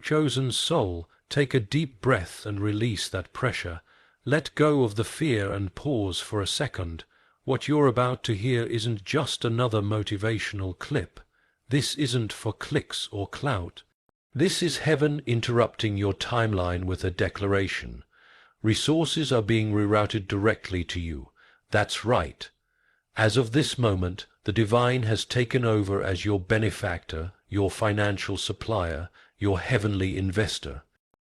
Chosen soul, take a deep breath and release that pressure. Let go of the fear and pause for a second. What you're about to hear isn't just another motivational clip. This isn't for clicks or clout. This is heaven interrupting your timeline with a declaration. Resources are being rerouted directly to you. That's right. As of this moment, the divine has taken over as your benefactor, your financial supplier, your heavenly investor.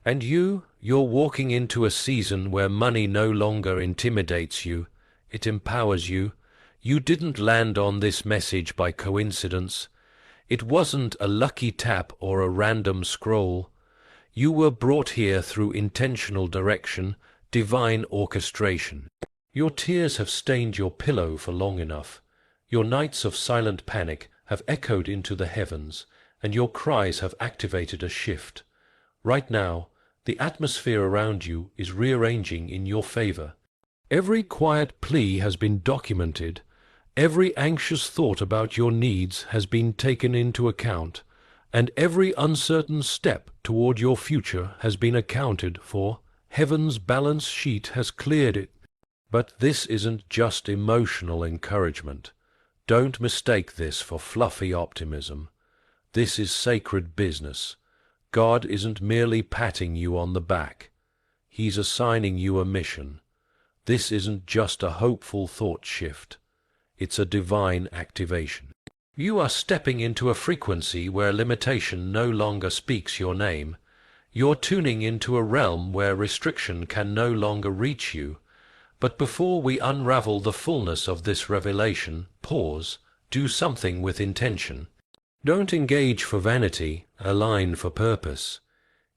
And you're walking into a season where money no longer intimidates you. It empowers you. You didn't land on this message by coincidence. It wasn't a lucky tap or a random scroll. You were brought here through intentional direction, divine orchestration. Your tears have stained your pillow for long enough. Your nights of silent panic have echoed into the heavens, and your cries have activated a shift. Right now, the atmosphere around you is rearranging in your favor. Every quiet plea has been documented. Every anxious thought about your needs has been taken into account, and every uncertain step toward your future has been accounted for. Heaven's balance sheet has cleared it. But this isn't just emotional encouragement. Don't mistake this for fluffy optimism. This is sacred business. God isn't merely patting you on the back. He's assigning you a mission. This isn't just a hopeful thought shift. It's a divine activation. You are stepping into a frequency where limitation no longer speaks your name. You're tuning into a realm where restriction can no longer reach you. But before we unravel the fullness of this revelation, pause, do something with intention. Don't engage for vanity, align for purpose.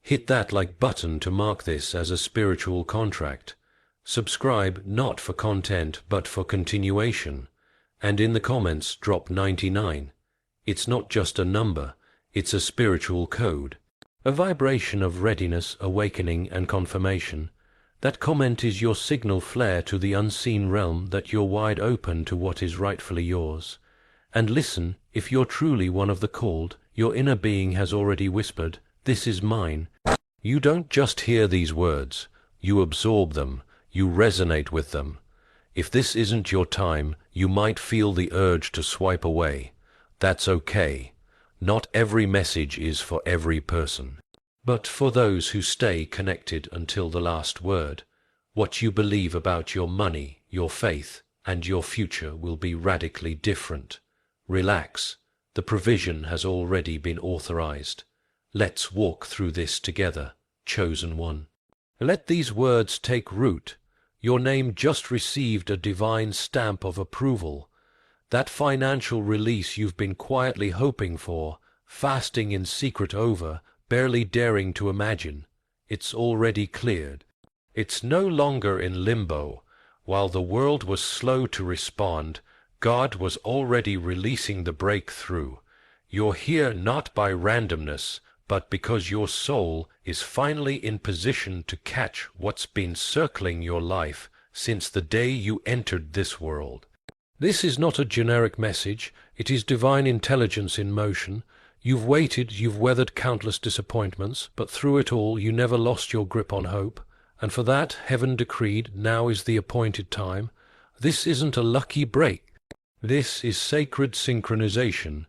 Hit that like button to mark this as a spiritual contract. Subscribe not for content but for continuation. And in the comments drop 99. It's not just a number, it's a spiritual code. A vibration of readiness, awakening and confirmation. That comment is your signal flare to the unseen realm that you're wide open to what is rightfully yours. And listen, if you're truly one of the called, your inner being has already whispered, "This is mine." You don't just hear these words, you absorb them, you resonate with them. If this isn't your time, you might feel the urge to swipe away. That's okay. Not every message is for every person. But for those who stay connected until the last word, what you believe about your money, your faith, and your future will be radically different. Relax. The provision has already been authorized. Let's walk through this together, chosen one. Let these words take root. Your name just received a divine stamp of approval. That financial release you've been quietly hoping for, fasting in secret over, barely daring to imagine, it's already cleared. It's no longer in limbo. While the world was slow to respond, God was already releasing the breakthrough. You're here not by randomness, but because your soul is finally in position to catch what's been circling your life since the day you entered this world. This is not a generic message, it is divine intelligence in motion. You've waited, you've weathered countless disappointments, but through it all you never lost your grip on hope. And for that, heaven decreed, now is the appointed time. This isn't a lucky break. This is sacred synchronization.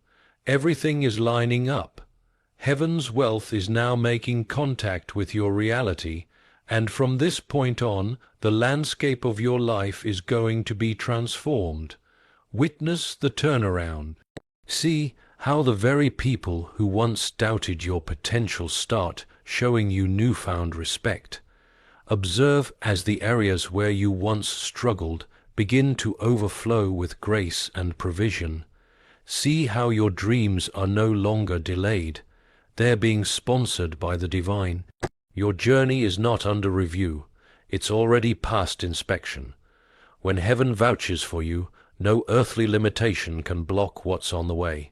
Everything is lining up. Heaven's wealth is now making contact with your reality, and from this point on, the landscape of your life is going to be transformed. Witness the turnaround. See how the very people who once doubted your potential start showing you newfound respect. Observe as the areas where you once struggled begin to overflow with grace and provision. See how your dreams are no longer delayed. They're being sponsored by the divine. Your journey is not under review. It's already past inspection. When heaven vouches for you, no earthly limitation can block what's on the way.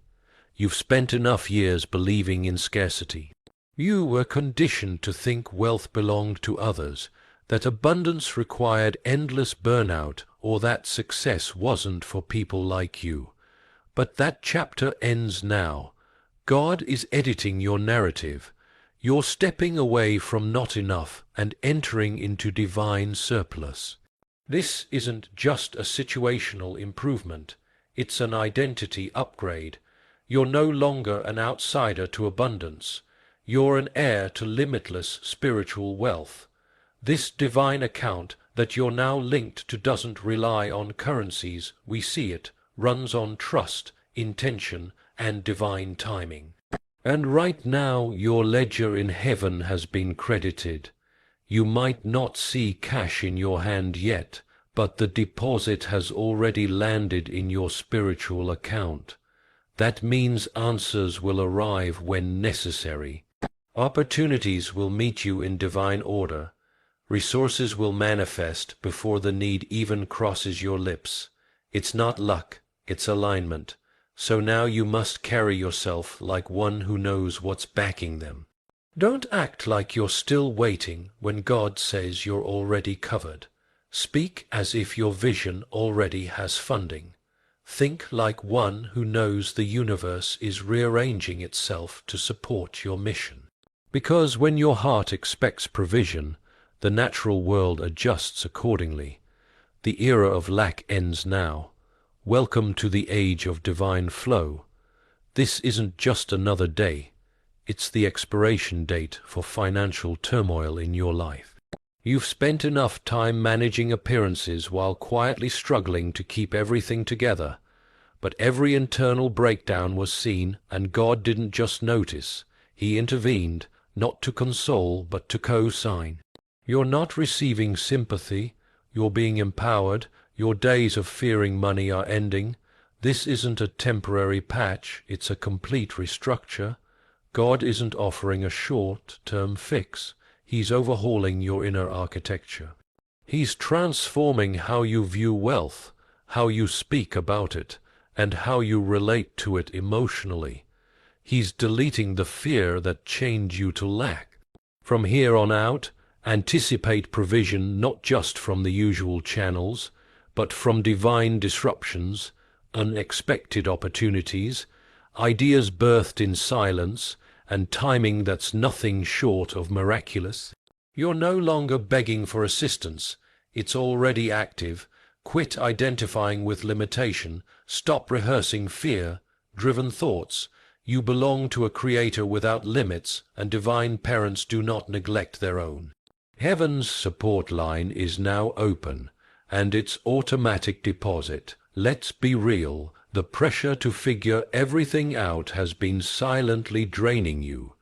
You've spent enough years believing in scarcity. You were conditioned to think wealth belonged to others, that abundance required endless burnout, or that success wasn't for people like you. But that chapter ends now. God is editing your narrative. You're stepping away from not enough and entering into divine surplus. This isn't just a situational improvement, it's an identity upgrade. You're no longer an outsider to abundance. You're an heir to limitless spiritual wealth. This divine account that you're now linked to doesn't rely on currencies, we see it, runs on trust, intention, and divine timing. And right now your ledger in heaven has been credited. You might not see cash in your hand yet, but the deposit has already landed in your spiritual account. That means answers will arrive when necessary. Opportunities will meet you in divine order. Resources will manifest before the need even crosses your lips. It's not luck, it's alignment. So now you must carry yourself like one who knows what's backing them. Don't act like you're still waiting when God says you're already covered. Speak as if your vision already has funding. Think like one who knows the universe is rearranging itself to support your mission. Because when your heart expects provision, the natural world adjusts accordingly. The era of lack ends now. Welcome to the age of divine flow. This isn't just another day. It's the expiration date for financial turmoil in your life. You've spent enough time managing appearances while quietly struggling to keep everything together. But every internal breakdown was seen, and God didn't just notice. He intervened, not to console, but to co-sign. You're not receiving sympathy. You're being empowered. Your days of fearing money are ending. This isn't a temporary patch, it's a complete restructure. God isn't offering a short-term fix. He's overhauling your inner architecture. He's transforming how you view wealth, how you speak about it, and how you relate to it emotionally. He's deleting the fear that chained you to lack. From here on out, anticipate provision not just from the usual channels, but from divine disruptions, unexpected opportunities, ideas birthed in silence, and timing that's nothing short of miraculous. You're no longer begging for assistance. It's already active. Quit identifying with limitation. Stop rehearsing fear-driven thoughts. You belong to a creator without limits, and divine parents do not neglect their own. Heaven's support line is now open, and its automatic deposit. Let's be real. The pressure to figure everything out has been silently draining you.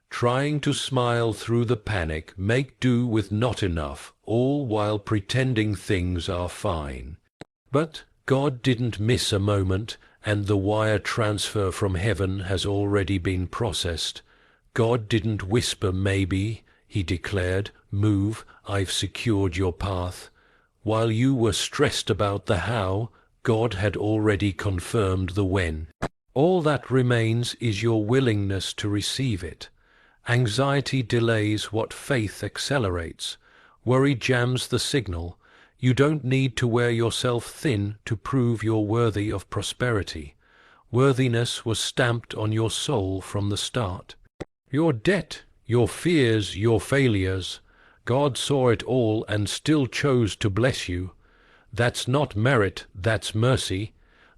Trying to smile through the panic, make do with not enough, all while pretending things are fine. But God didn't miss a moment, and the wire transfer from heaven has already been processed. God didn't whisper maybe, he declared, move, I've secured your path. While you were stressed about the how, God had already confirmed the when. All that remains is your willingness to receive it. Anxiety delays what faith accelerates. Worry jams the signal. You don't need to wear yourself thin to prove you're worthy of prosperity. Worthiness was stamped on your soul from the start. Your debt, your fears, your failures, God saw it all and still chose to bless you. That's not merit, that's mercy.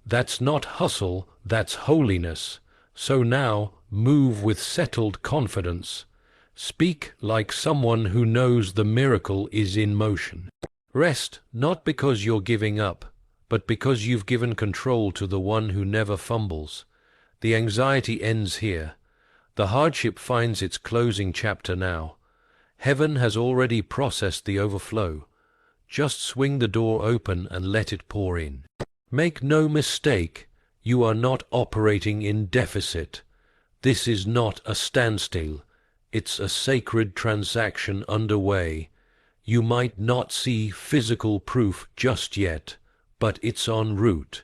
That's not hustle, that's holiness. So now, move with settled confidence. Speak like someone who knows the miracle is in motion. Rest, not because you're giving up, but because you've given control to the one who never fumbles. The anxiety ends here. The hardship finds its closing chapter now. Heaven has already processed the overflow. Just swing the door open and let it pour in. Make no mistake, you are not operating in deficit. This is not a standstill. It's a sacred transaction underway. You might not see physical proof just yet, but it's en route.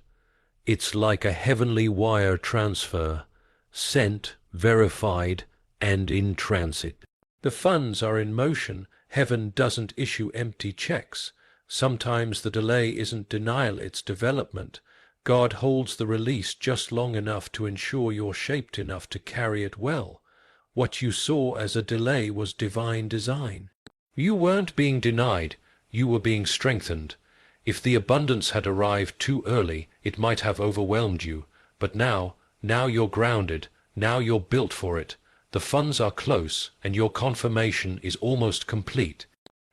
It's like a heavenly wire transfer, sent, verified, and in transit. The funds are in motion. Heaven doesn't issue empty checks. Sometimes the delay isn't denial, it's development. God holds the release just long enough to ensure you're shaped enough to carry it well. What you saw as a delay was divine design. You weren't being denied, you were being strengthened. If the abundance had arrived too early, it might have overwhelmed you. But now you're grounded, now you're built for it. The funds are close, and your confirmation is almost complete.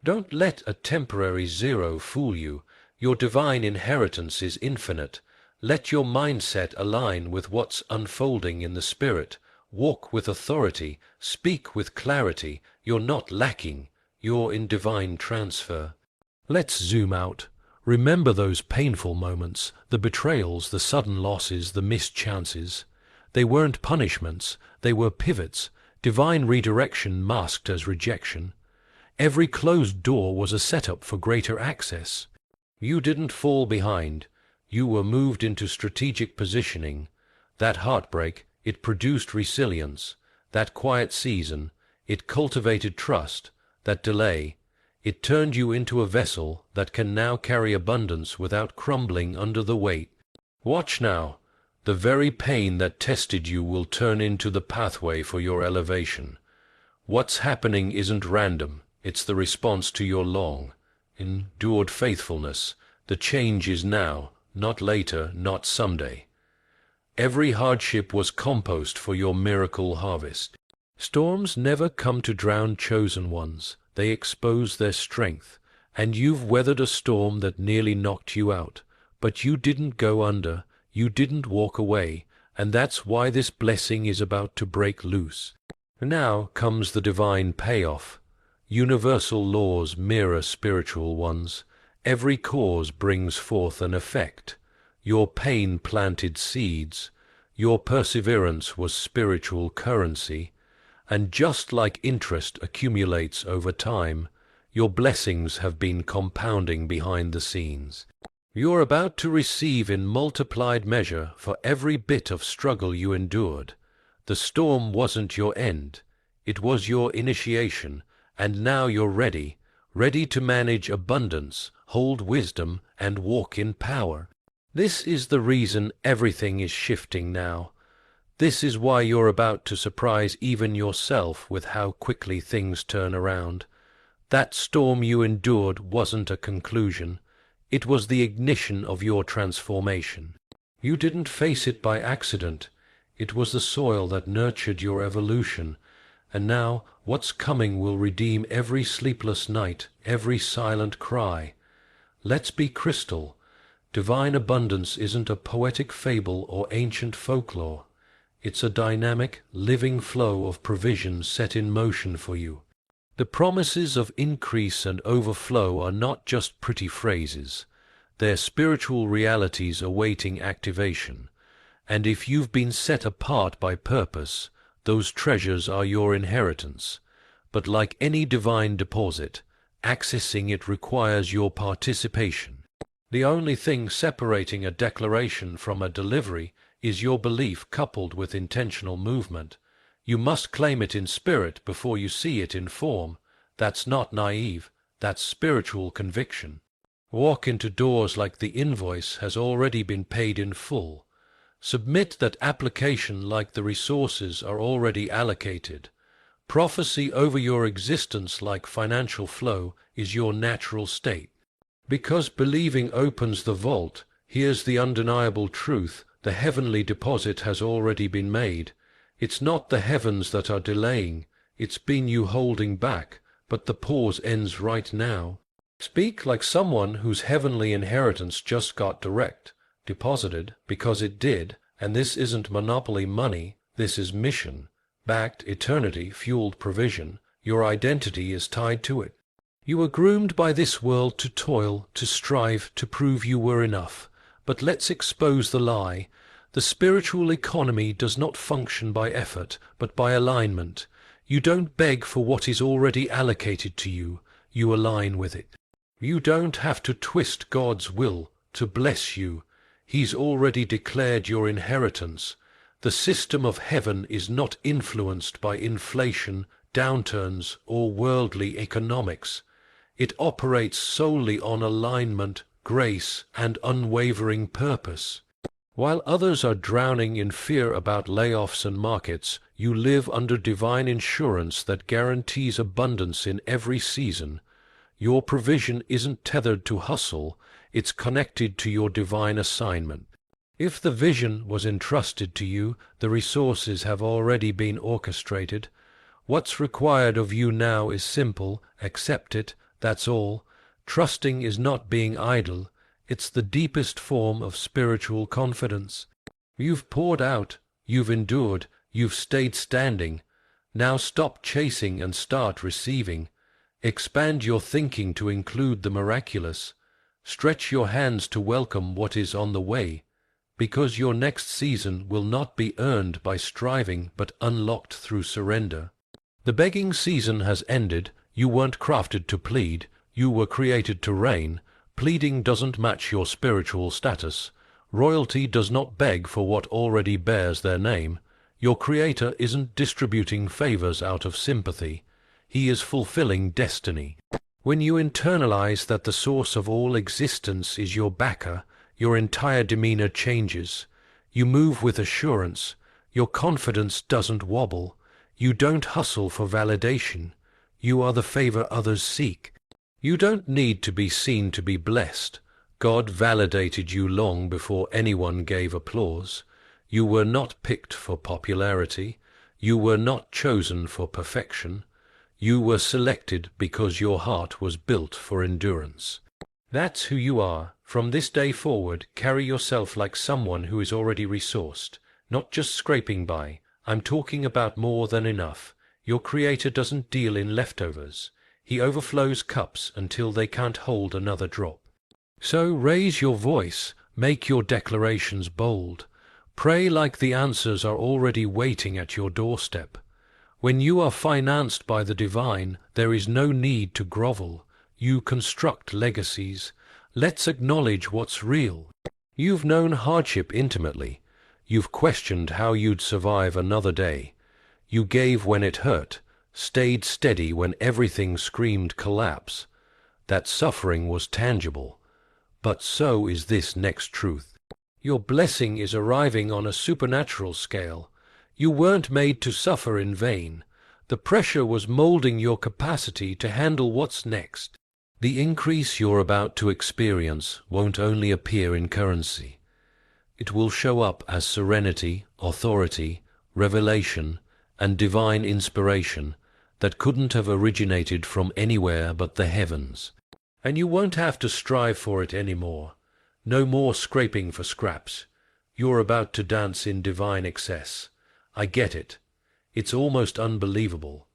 Don't let a temporary zero fool you. Your divine inheritance is infinite. Let your mindset align with what's unfolding in the spirit. Walk with authority, speak with clarity. You're not lacking, you're in divine transfer. Let's zoom out. Remember those painful moments, the betrayals, the sudden losses, the missed chances. They weren't punishments, they were pivots, divine redirection masked as rejection. Every closed door was a setup for greater access. You didn't fall behind, you were moved into strategic positioning. That heartbreak, it produced resilience. That quiet season, it cultivated trust. That delay, it turned you into a vessel that can now carry abundance without crumbling under the weight. Watch now. The very pain that tested you will turn into the pathway for your elevation. What's happening isn't random. It's the response to your long, endured faithfulness. The change is now, not later, not someday. Every hardship was compost for your miracle harvest. Storms never come to drown chosen ones. They expose their strength. And you've weathered a storm that nearly knocked you out. But you didn't go under. You didn't walk away. And that's why this blessing is about to break loose. Now comes the divine payoff. Universal laws mirror spiritual ones. Every cause brings forth an effect. Your pain planted seeds. Your perseverance was spiritual currency. And just like interest accumulates over time, your blessings have been compounding behind the scenes. You're about to receive in multiplied measure for every bit of struggle you endured. The storm wasn't your end. It was your initiation, and now you're ready to manage abundance, hold wisdom, and walk in power. This is the reason everything is shifting now. This is why you're about to surprise even yourself with how quickly things turn around. That storm you endured wasn't a conclusion. It was the ignition of your transformation. You didn't face it by accident. It was the soil that nurtured your evolution. And now what's coming will redeem every sleepless night, every silent cry. Let's be crystal. Divine abundance isn't a poetic fable or ancient folklore. It's a dynamic, living flow of provision set in motion for you. The promises of increase and overflow are not just pretty phrases. They're spiritual realities awaiting activation. And if you've been set apart by purpose, those treasures are your inheritance. But like any divine deposit, accessing it requires your participation. The only thing separating a declaration from a delivery is your belief coupled with intentional movement. You must claim it in spirit before you see it in form. That's not naive, that's spiritual conviction. Walk into doors like the invoice has already been paid in full. Submit that application like the resources are already allocated. Prophecy over your existence like financial flow is your natural state. Because believing opens the vault, here's the undeniable truth. The heavenly deposit has already been made. It's not the heavens that are delaying. It's been you holding back, but the pause ends right now. Speak like someone whose heavenly inheritance just got deposited, because it did, and this isn't monopoly money, this is mission-backed, eternity-fueled provision. Your identity is tied to it. You were groomed by this world to toil, to strive, to prove you were enough. But let's expose the lie. The spiritual economy does not function by effort, but by alignment. You don't beg for what is already allocated to you. You align with it. You don't have to twist God's will to bless you. He's already declared your inheritance. The system of heaven is not influenced by inflation, downturns, or worldly economics. It operates solely on alignment, grace, and unwavering purpose. While others are drowning in fear about layoffs and markets, you live under divine insurance that guarantees abundance in every season. Your provision isn't tethered to hustle, it's connected to your divine assignment. If the vision was entrusted to you, the resources have already been orchestrated. What's required of you now is simple: accept it, that's all. Trusting is not being idle, it's the deepest form of spiritual confidence. You've poured out, you've endured, you've stayed standing. Now stop chasing and start receiving. Expand your thinking to include the miraculous. Stretch your hands to welcome what is on the way, because your next season will not be earned by striving but unlocked through surrender. The begging season has ended. You weren't crafted to plead, you were created to reign. Pleading doesn't match your spiritual status. Royalty does not beg for what already bears their name. Your Creator isn't distributing favors out of sympathy. He is fulfilling destiny. When you internalize that the source of all existence is your backer, your entire demeanor changes. You move with assurance. Your confidence doesn't wobble. You don't hustle for validation. You are the favor others seek. You don't need to be seen to be blessed. God validated you long before anyone gave applause. You were not picked for popularity. You were not chosen for perfection. You were selected because your heart was built for endurance. That's who you are. From this day forward, carry yourself like someone who is already resourced, not just scraping by. I'm talking about more than enough. Your Creator doesn't deal in leftovers. He overflows cups until they can't hold another drop. So raise your voice, make your declarations bold. Pray like the answers are already waiting at your doorstep. When you are financed by the divine, there is no need to grovel. You construct legacies. Let's acknowledge what's real. You've known hardship intimately. You've questioned how you'd survive another day. You gave when it hurt, stayed steady when everything screamed collapse. That suffering was tangible. But so is this next truth. Your blessing is arriving on a supernatural scale. You weren't made to suffer in vain. The pressure was molding your capacity to handle what's next. The increase you're about to experience won't only appear in currency. It will show up as serenity, authority, revelation, and divine inspiration that couldn't have originated from anywhere but the heavens. And you won't have to strive for it anymore. No more scraping for scraps. You're about to dance in divine excess. I get it. It's almost unbelievable.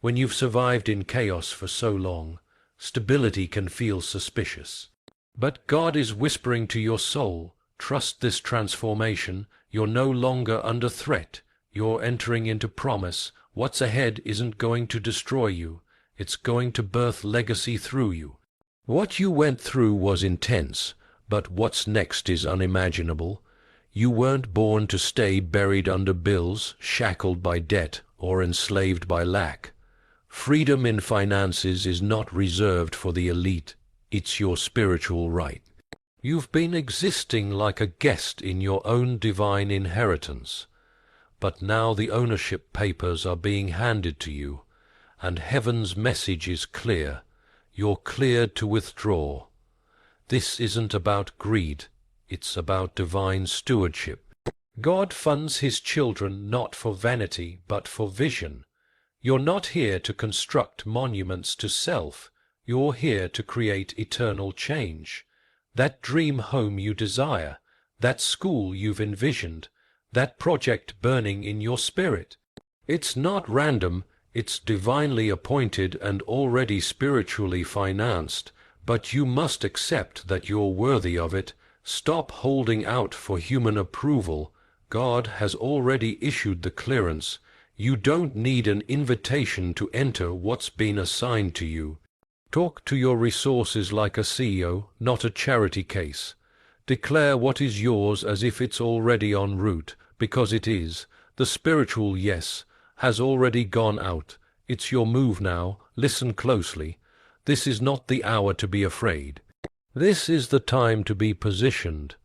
When you've survived in chaos for so long, stability can feel suspicious. But God is whispering to your soul, trust this transformation. You're no longer under threat. You're entering into promise. What's ahead isn't going to destroy you. It's going to birth legacy through you. What you went through was intense, but what's next is unimaginable. You weren't born to stay buried under bills, shackled by debt, or enslaved by lack. Freedom in finances is not reserved for the elite. It's your spiritual right. You've been existing like a guest in your own divine inheritance. But now the ownership papers are being handed to you, and heaven's message is clear. You're cleared to withdraw. This isn't about greed. It's about divine stewardship. God funds his children not for vanity, but for vision. You're not here to construct monuments to self. You're here to create eternal change. That dream home you desire, that school you've envisioned, that project burning in your spirit. It's not random, it's divinely appointed and already spiritually financed, but you must accept that you're worthy of it. Stop holding out for human approval. God has already issued the clearance. You don't need an invitation to enter what's been assigned to you. Talk to your resources like a CEO, not a charity case. Declare what is yours as if it's already en route, because it is. The spiritual yes has already gone out. It's your move now. Listen closely. This is not the hour to be afraid. This is the time to be positioned.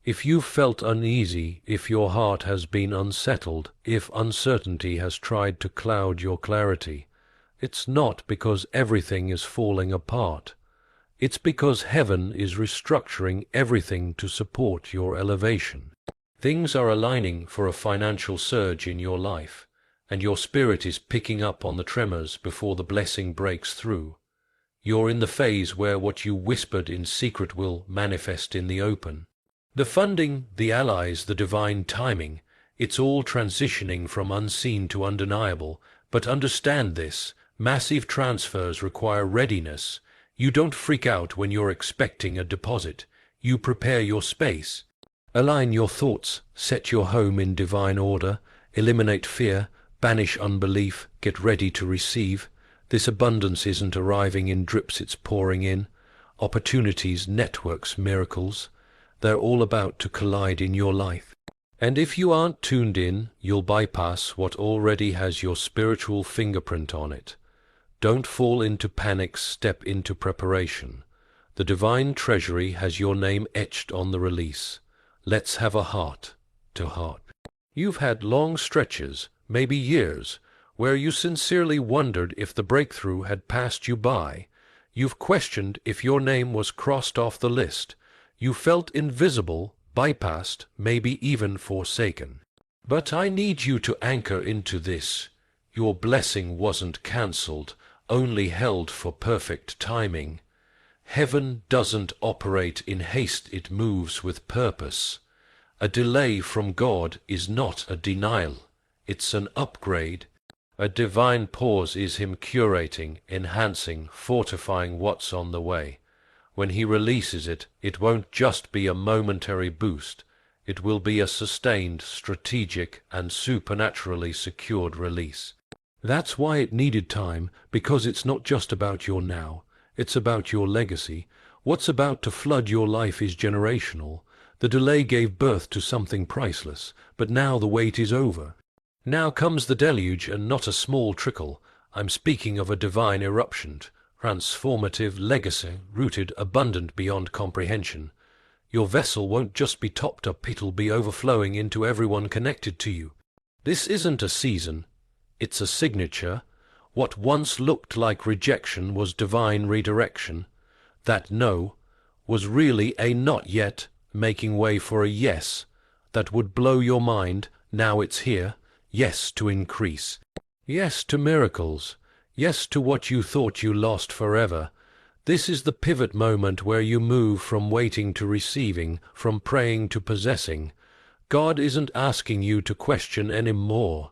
If you've felt uneasy, if your heart has been unsettled, if uncertainty has tried to cloud your clarity, it's not because everything is falling apart. It's because heaven is restructuring everything to support your elevation. Things are aligning for a financial surge in your life, and your spirit is picking up on the tremors before the blessing breaks through. You're in the phase where what you whispered in secret will manifest in the open. The funding, the allies, the divine timing, it's all transitioning from unseen to undeniable. But understand this, massive transfers require readiness. You don't freak out when you're expecting a deposit. You prepare your space. Align your thoughts, set your home in divine order, eliminate fear, banish unbelief, get ready to receive. This abundance isn't arriving in drips, it's pouring in. Opportunities, networks, miracles. They're all about to collide in your life. And if you aren't tuned in, you'll bypass what already has your spiritual fingerprint on it. Don't fall into panic, step into preparation. The divine treasury has your name etched on the release. Let's have a heart to heart. You've had long stretches, maybe years, where you sincerely wondered if the breakthrough had passed you by. You've questioned if your name was crossed off the list. You felt invisible, bypassed, maybe even forsaken. But I need you to anchor into this. Your blessing wasn't cancelled, only held for perfect timing. Heaven doesn't operate in haste, it moves with purpose. A delay from God is not a denial, it's an upgrade. A divine pause is Him curating, enhancing, fortifying what's on the way. When He releases it, it won't just be a momentary boost. It will be a sustained, strategic, and supernaturally secured release. That's why it needed time, because it's not just about your now. It's about your legacy. What's about to flood your life is generational. The delay gave birth to something priceless, but now the wait is over. Now comes the deluge, and not a small trickle. I'm speaking of a divine eruption. Transformative legacy, rooted, abundant beyond comprehension. Your vessel won't just be topped up, it'll be overflowing into everyone connected to you. This isn't a season, it's a signature. What once looked like rejection was divine redirection. That no was really a not yet, making way for a yes that would blow your mind. Now it's here. Yes to increase. Yes to miracles. Yes to what you thought you lost forever. This is the pivot moment where you move from waiting to receiving, from praying to possessing. God isn't asking you to question anymore.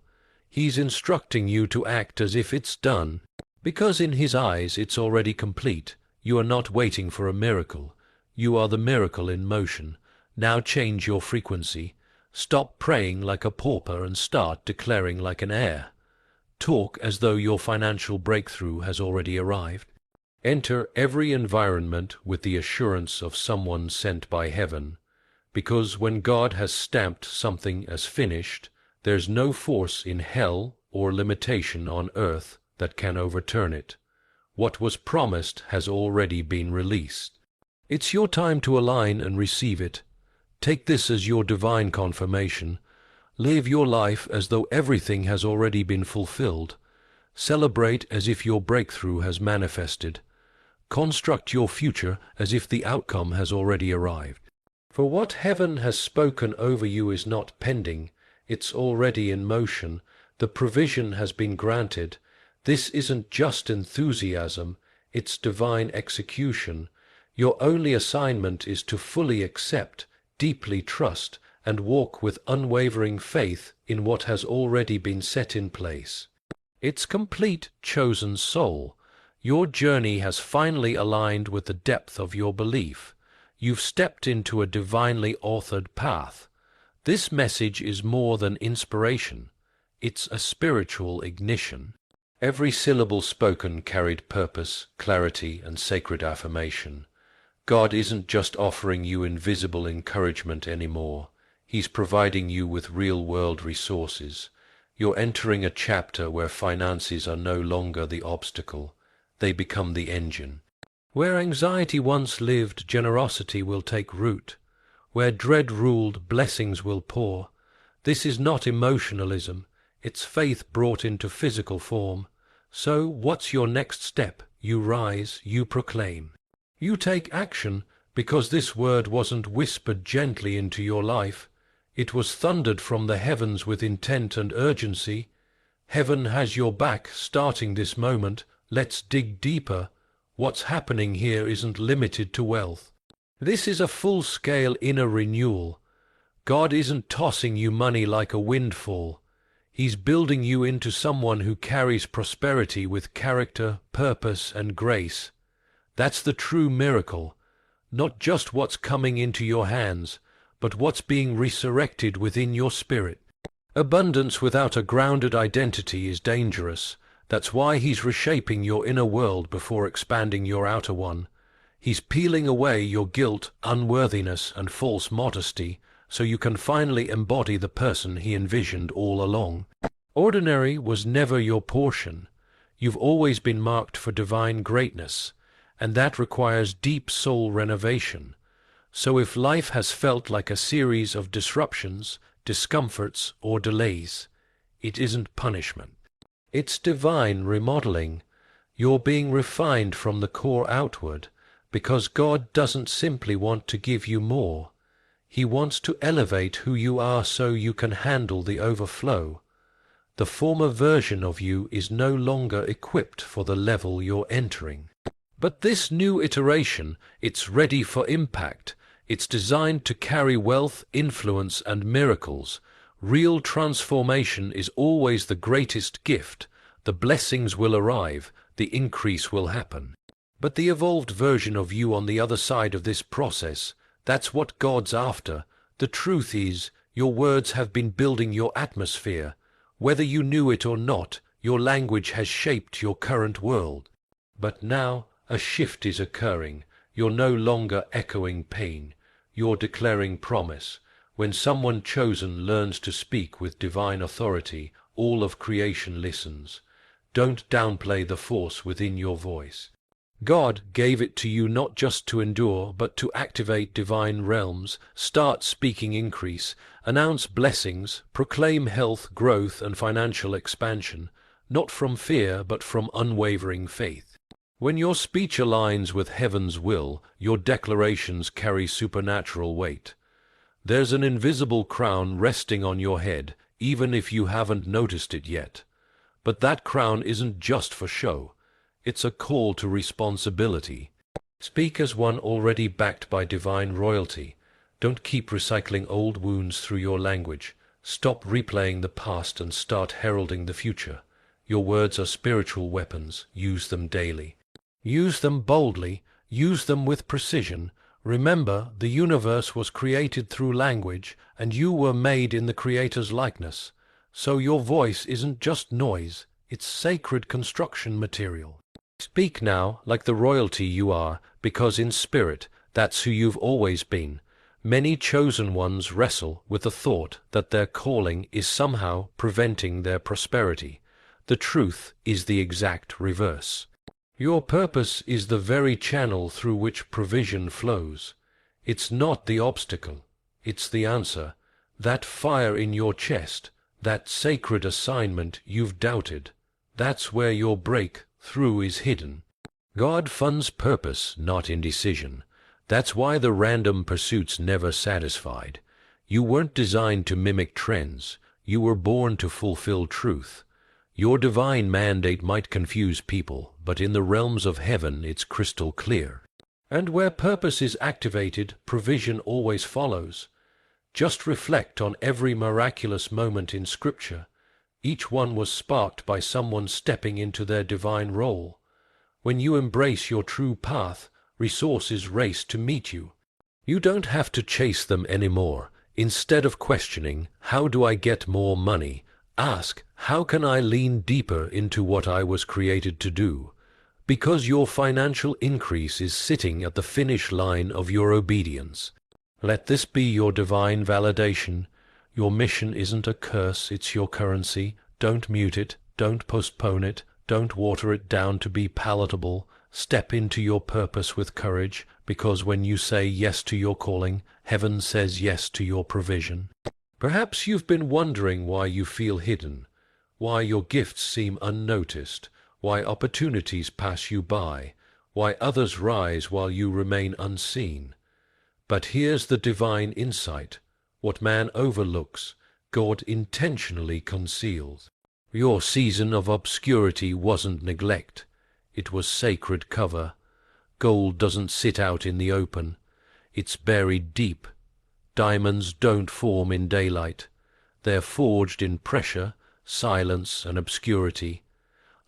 He's instructing you to act as if it's done. Because in His eyes it's already complete. You are not waiting for a miracle. You are the miracle in motion. Now change your frequency. Stop praying like a pauper and start declaring like an heir. Talk as though your financial breakthrough has already arrived. Enter every environment with the assurance of someone sent by heaven, because when God has stamped something as finished, there's no force in hell or limitation on earth that can overturn it. What was promised has already been released. It's your time to align and receive it. Take this as your divine confirmation. Live your life as though everything has already been fulfilled. Celebrate as if your breakthrough has manifested. Construct your future as if the outcome has already arrived. For what heaven has spoken over you is not pending, it's already in motion. The provision has been granted. This isn't just enthusiasm, it's divine execution. Your only assignment is to fully accept, deeply trust, and walk with unwavering faith in what has already been set in place. It's complete, chosen soul. Your journey has finally aligned with the depth of your belief. You've stepped into a divinely authored path. This message is more than inspiration. It's a spiritual ignition. Every syllable spoken carried purpose, clarity, and sacred affirmation. God isn't just offering you invisible encouragement anymore. He's providing you with real-world resources. You're entering a chapter where finances are no longer the obstacle. They become the engine. Where anxiety once lived, generosity will take root. Where dread ruled, blessings will pour. This is not emotionalism, it's faith brought into physical form. So, what's your next step? You rise, you proclaim. You take action, because this word wasn't whispered gently into your life. It was thundered from the heavens with intent and urgency. Heaven has your back starting this moment. Let's dig deeper. What's happening here isn't limited to wealth. This is a full-scale inner renewal. God isn't tossing you money like a windfall. He's building you into someone who carries prosperity with character, purpose, and grace. That's the true miracle. Not just what's coming into your hands, but what's being resurrected within your spirit. Abundance without a grounded identity is dangerous. That's why he's reshaping your inner world before expanding your outer one. He's peeling away your guilt, unworthiness, and false modesty, so you can finally embody the person he envisioned all along. Ordinary was never your portion. You've always been marked for divine greatness, and that requires deep soul renovation. So if life has felt like a series of disruptions, discomforts, or delays, it isn't punishment. It's divine remodeling. You're being refined from the core outward, because God doesn't simply want to give you more. He wants to elevate who you are so you can handle the overflow. The former version of you is no longer equipped for the level you're entering. But this new iteration, it's ready for impact. It's designed to carry wealth, influence, and miracles. Real transformation is always the greatest gift. The blessings will arrive, the increase will happen. But the evolved version of you on the other side of this process, that's what God's after. The truth is, your words have been building your atmosphere. Whether you knew it or not, your language has shaped your current world. But now, a shift is occurring. You're no longer echoing pain. You're declaring promise. When someone chosen learns to speak with divine authority, all of creation listens. Don't downplay the force within your voice. God gave it to you not just to endure, but to activate divine realms, start speaking increase, announce blessings, proclaim health, growth, and financial expansion, not from fear, but from unwavering faith. When your speech aligns with heaven's will, your declarations carry supernatural weight. There's an invisible crown resting on your head, even if you haven't noticed it yet. But that crown isn't just for show. It's a call to responsibility. Speak as one already backed by divine royalty. Don't keep recycling old wounds through your language. Stop replaying the past and start heralding the future. Your words are spiritual weapons. Use them daily. Use them boldly. Use them with precision. Remember, the universe was created through language, and you were made in the Creator's likeness. So your voice isn't just noise, it's sacred construction material. Speak now like the royalty you are, because in spirit, that's who you've always been. Many chosen ones wrestle with the thought that their calling is somehow preventing their prosperity. The truth is the exact reverse. Your purpose is the very channel through which provision flows. It's not the obstacle, it's the answer. That fire in your chest, that sacred assignment you've doubted, that's where your breakthrough is hidden. God funds purpose, not indecision. That's why the random pursuit's never satisfied. You weren't designed to mimic trends. You were born to fulfill truth. Your divine mandate might confuse people, but in the realms of heaven it's crystal clear. And where purpose is activated, provision always follows. Just reflect on every miraculous moment in Scripture. Each one was sparked by someone stepping into their divine role. When you embrace your true path, resources race to meet you. You don't have to chase them anymore. Instead of questioning, how do I get more money? Ask, how can I lean deeper into what I was created to do? Because your financial increase is sitting at the finish line of your obedience. Let this be your divine validation. Your mission isn't a curse, it's your currency. Don't mute it, don't postpone it, don't water it down to be palatable. Step into your purpose with courage, because when you say yes to your calling, heaven says yes to your provision. Perhaps you've been wondering why you feel hidden, why your gifts seem unnoticed, why opportunities pass you by, why others rise while you remain unseen. But here's the divine insight. What man overlooks, God intentionally conceals. Your season of obscurity wasn't neglect. It was sacred cover. Gold doesn't sit out in the open. It's buried deep. Diamonds don't form in daylight. They're forged in pressure, silence, and obscurity.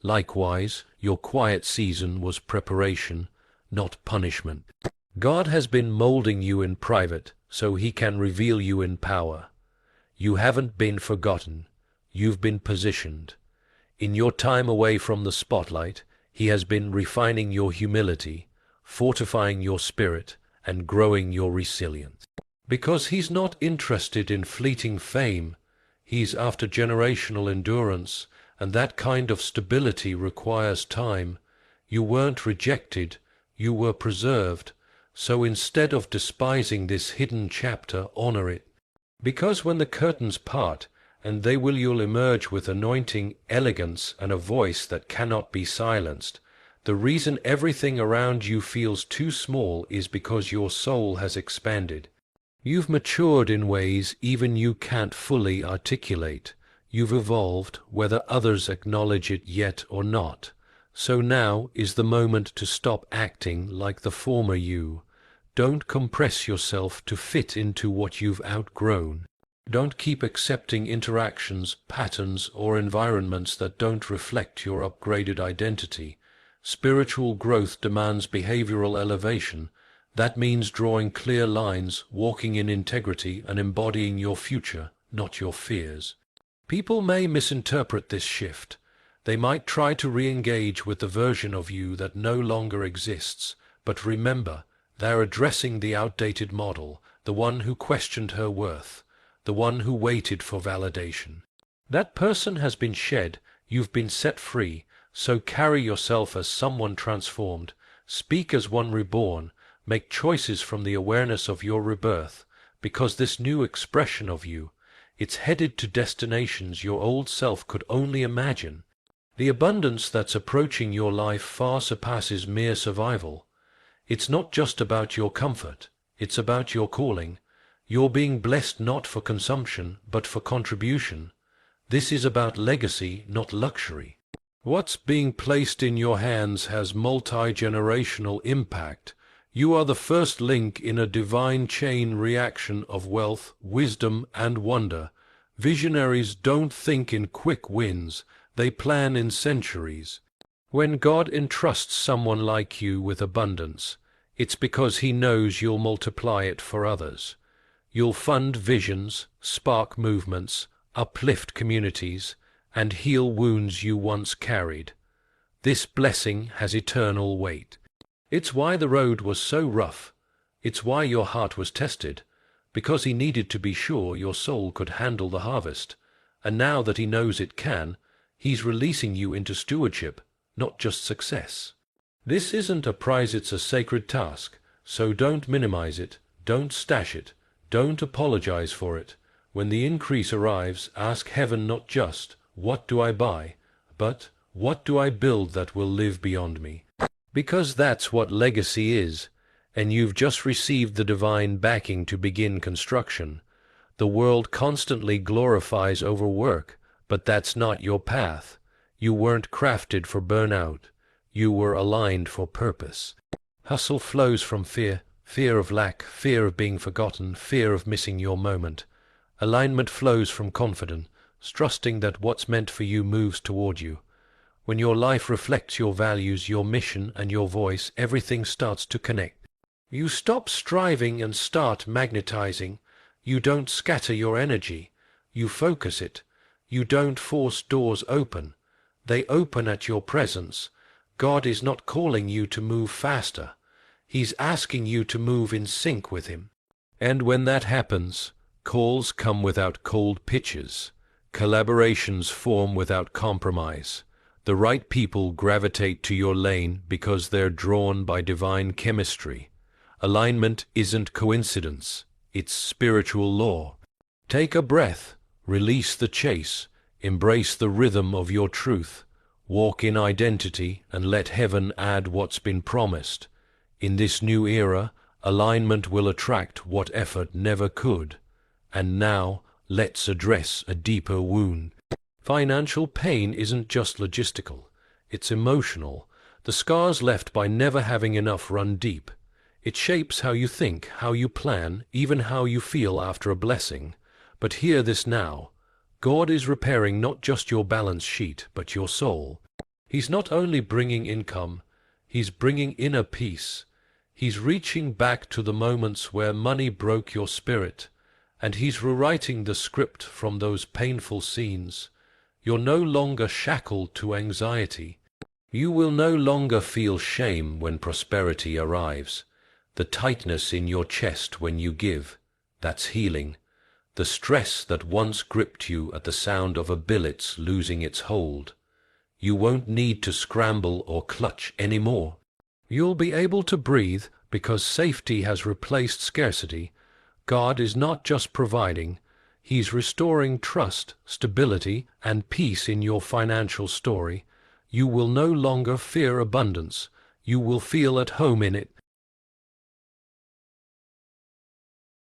Likewise, your quiet season was preparation, not punishment. God has been molding you in private so He can reveal you in power. You haven't been forgotten. You've been positioned. In your time away from the spotlight, He has been refining your humility, fortifying your spirit, and growing your resilience. Because He's not interested in fleeting fame, He's after generational endurance, and that kind of stability requires time. You weren't rejected, you were preserved. So instead of despising this hidden chapter, honor it. Because when the curtains part, and you'll emerge with anointing, elegance, and a voice that cannot be silenced. The reason everything around you feels too small is because your soul has expanded. You've matured in ways even you can't fully articulate. You've evolved, whether others acknowledge it yet or not. So now is the moment to stop acting like the former you. Don't compress yourself to fit into what you've outgrown. Don't keep accepting interactions, patterns, or environments that don't reflect your upgraded identity. Spiritual growth demands behavioral elevation. That means drawing clear lines, walking in integrity, and embodying your future, not your fears. People may misinterpret this shift. They might try to re-engage with the version of you that no longer exists. But remember, they're addressing the outdated model, the one who questioned her worth, the one who waited for validation. That person has been shed, you've been set free, so carry yourself as someone transformed, speak as one reborn, make choices from the awareness of your rebirth, because this new expression of you, it's headed to destinations your old self could only imagine. The abundance that's approaching your life far surpasses mere survival. It's not just about your comfort, it's about your calling. You're being blessed not for consumption, but for contribution. This is about legacy, not luxury. What's being placed in your hands has multi-generational impact. You are the first link in a divine chain reaction of wealth, wisdom, and wonder. Visionaries don't think in quick wins, they plan in centuries. When God entrusts someone like you with abundance, it's because He knows you'll multiply it for others. You'll fund visions, spark movements, uplift communities, and heal wounds you once carried. This blessing has eternal weight. It's why the road was so rough. It's why your heart was tested, because He needed to be sure your soul could handle the harvest. And now that He knows it can, He's releasing you into stewardship, not just success. This isn't a prize, it's a sacred task, so don't minimize it, don't stash it, don't apologize for it. When the increase arrives, ask heaven not just, what do I buy, but what do I build that will live beyond me? Because that's what legacy is, and you've just received the divine backing to begin construction. The world constantly glorifies overwork, but that's not your path. You weren't crafted for burnout. You were aligned for purpose. Hustle flows from fear, fear of lack, fear of being forgotten, fear of missing your moment. Alignment flows from confidence, trusting that what's meant for you moves toward you. When your life reflects your values, your mission, and your voice, everything starts to connect. You stop striving and start magnetizing. You don't scatter your energy. You focus it. You don't force doors open. They open at your presence. God is not calling you to move faster. He's asking you to move in sync with Him. And when that happens, calls come without cold pitches. Collaborations form without compromise. The right people gravitate to your lane because they're drawn by divine chemistry. Alignment isn't coincidence, it's spiritual law. Take a breath, release the chase, embrace the rhythm of your truth, walk in identity, and let heaven add what's been promised. In this new era, alignment will attract what effort never could. And now, let's address a deeper wound. Financial pain isn't just logistical, it's emotional. The scars left by never having enough run deep. It shapes how you think, how you plan, even how you feel after a blessing. But hear this now. God is repairing not just your balance sheet, but your soul. He's not only bringing income, He's bringing inner peace. He's reaching back to the moments where money broke your spirit, and He's rewriting the script from those painful scenes. You're no longer shackled to anxiety. You will no longer feel shame when prosperity arrives. The tightness in your chest when you give, that's healing. The stress that once gripped you at the sound of a billet's losing its hold. You won't need to scramble or clutch anymore. You'll be able to breathe because safety has replaced scarcity. God is not just providing, He's restoring trust, stability, and peace in your financial story. You will no longer fear abundance. You will feel at home in it.